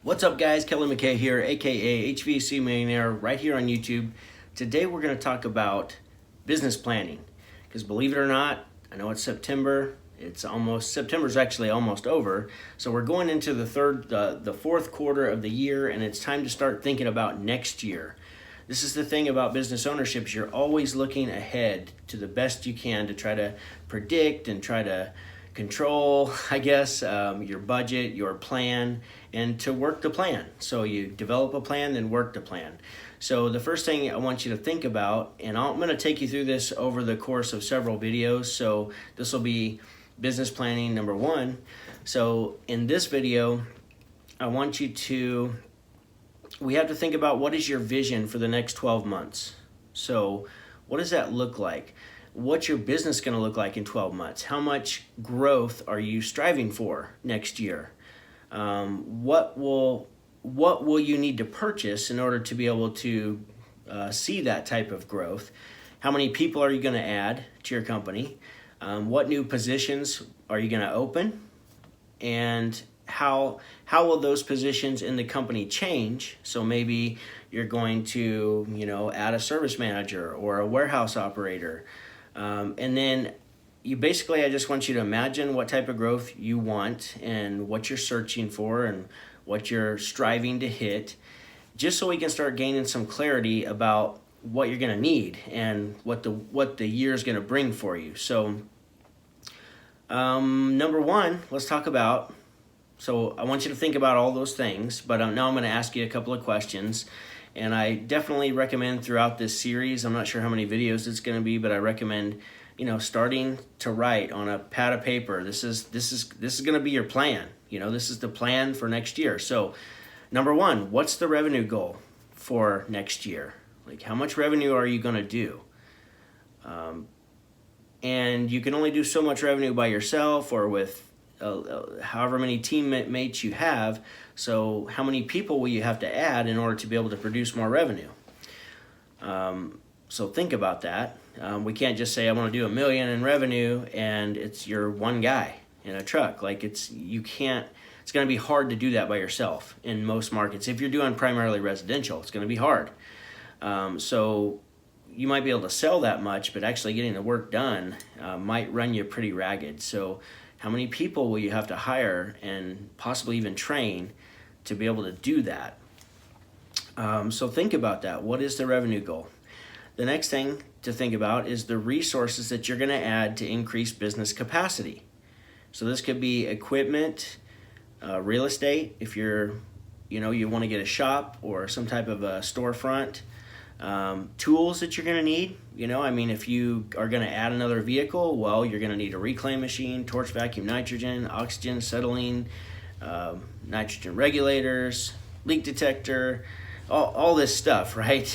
What's up guys, Kelly McKay here, aka HVAC Millionaire, right here on YouTube. Today we're going to talk about business planning, because believe it or not, I know it's September, September's actually almost over, so we're going into the fourth quarter of the year, and it's time to start thinking about next year. This is the thing about business ownership, is you're always looking ahead to the best you can to try to predict and try to control, I guess, your budget, your plan, and to work the plan. So you develop a plan, then work the plan. So the first thing I want you to think about, and I'm going to take you through this over the course of several videos, so this will be business planning number one. So in this video, we have to think about what is your vision for the next 12 months. So what does that look like? What's your business going to look like in 12 months? How much growth are you striving for next year? What will you need to purchase in order to be able to see that type of growth? How many people are you going to add to your company? What new positions are you going to open? And how will those positions in the company change? So maybe you're going to, add a service manager or a warehouse operator. And then I just want you to imagine what type of growth you want and what you're searching for and what you're striving to hit, just so we can start gaining some clarity about what you're going to need and what the year is going to bring for you. So number one, let's talk about, so I want you to think about all those things, but now I'm going to ask you a couple of questions. And I definitely recommend throughout this series, I'm not sure how many videos it's going to be, but I recommend, starting to write on a pad of paper. This is going to be your plan. This is the plan for next year. So number one, what's the revenue goal for next year? Like, how much revenue are you going to do? And you can only do so much revenue by yourself or with however many teammates you have. So how many people will you have to add in order to be able to produce more revenue? So think about that. We can't just say I want to do $1 million in revenue and it's your one guy in a truck. It's going to be hard to do that by yourself in most markets. If you're doing primarily residential, it's going to be hard. So you might be able to sell that much, but actually getting the work done might run you pretty ragged. So how many people will you have to hire and possibly even train to be able to do that? So think about that. What is the revenue goal? The next thing to think about is the resources that you're going to add to increase business capacity. So this could be equipment, real estate, if you want to get a shop or some type of a storefront. Tools that you're going to need, if you are going to add another vehicle, well, you're going to need a reclaim machine, torch vacuum nitrogen, oxygen settling, nitrogen regulators, leak detector, all this stuff, right?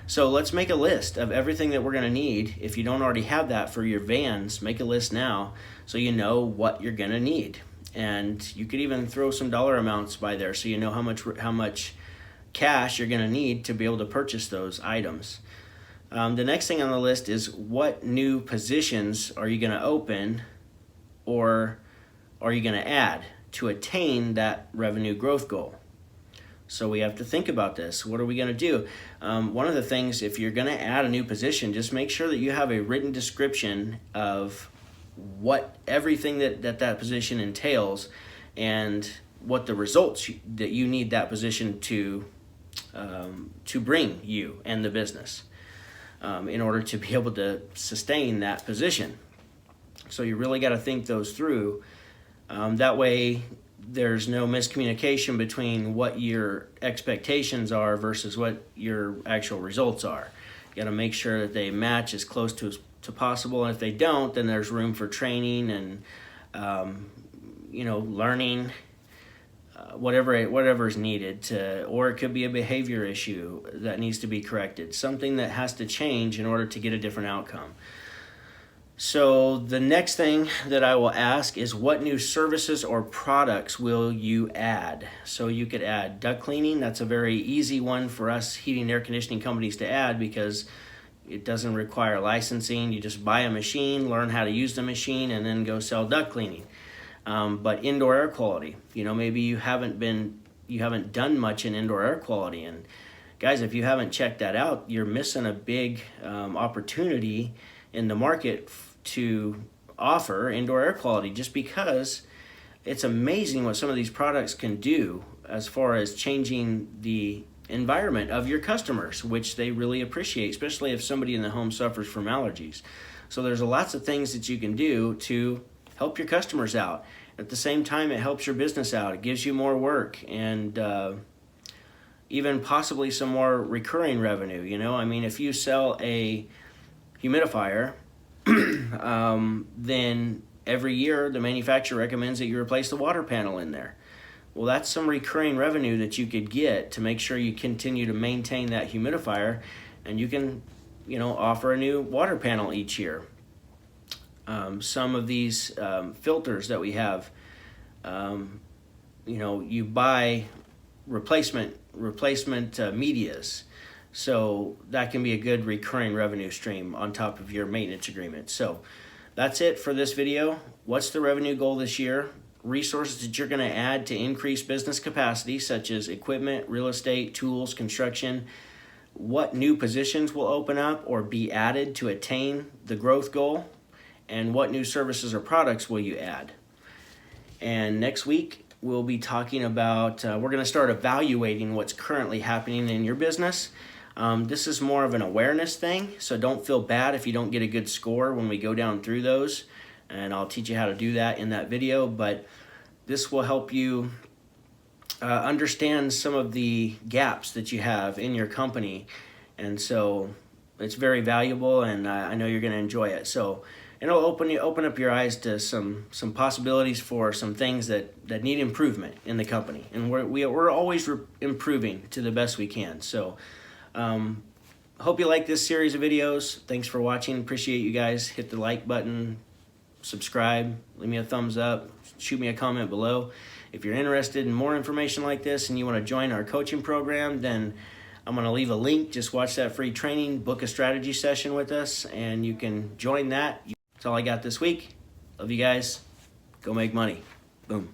So let's make a list of everything that we're going to need. If you don't already have that for your vans, make a list now so you know what you're going to need. And you could even throw some dollar amounts by there so you know how much cash you're going to need to be able to purchase those items. The next thing on the list is what new positions are you going to open or are you going to add to attain that revenue growth goal? So we have to think about this. What are we going to do? One of the things, if you're going to add a new position, just make sure that you have a written description of what everything that position entails and what the results that you need that position to bring you and the business in order to be able to sustain that position. So you really got to think those through. That way there's no miscommunication between what your expectations are versus what your actual results are. You got to make sure that they match as close to possible, and if they don't, then there's room for training and learning. Whatever is needed or it could be a behavior issue that needs to be corrected, something that has to change in order to get a different outcome. So the next thing that I will ask is, what new services or products will you add? So you could add duct cleaning. That's a very easy one for us heating and air conditioning companies to add because it doesn't require licensing. You just buy a machine, learn how to use the machine, and then go sell duct cleaning. But indoor air quality, maybe you haven't been haven't done much in indoor air quality. And guys, if you haven't checked that out, you're missing a big opportunity in the market to offer indoor air quality, just because it's amazing what some of these products can do as far as changing the environment of your customers, which they really appreciate, especially if somebody in the home suffers from allergies. So there's lots of things that you can do to help your customers out. At the same time, it helps your business out. It gives you more work and even possibly some more recurring revenue. You know, I mean, if you sell a humidifier, then every year the manufacturer recommends that you replace the water panel in there. Well, that's some recurring revenue that you could get to make sure you continue to maintain that humidifier, and you can, you know, offer a new water panel each year. Some of these filters that we have, you know, you buy replacement medias. So that can be a good recurring revenue stream on top of your maintenance agreement. So that's it for this video. What's the revenue goal this year? Resources that you're going to add to increase business capacity, such as equipment, real estate, tools, construction. What new positions will open up or be added to attain the growth goal? And what new services or products will you add? And next week, we'll be talking about, we're going to start evaluating what's currently happening in your business. This is more of an awareness thing, so don't feel bad if you don't get a good score when we go down through those. And I'll teach you how to do that in that video, but this will help you understand some of the gaps that you have in your company. And so it's very valuable, and I know you're going to enjoy it. So it'll open up your eyes to some possibilities for some things that need improvement in the company. And we're always improving to the best we can. So hope you like this series of videos. Thanks for watching. Appreciate you guys. Hit the like button, subscribe, leave me a thumbs up, shoot me a comment below. If you're interested in more information like this and you want to join our coaching program, then I'm going to leave a link. Just watch that free training, book a strategy session with us, and you can join that. That's all I got this week. Love you guys. Go make money. Boom.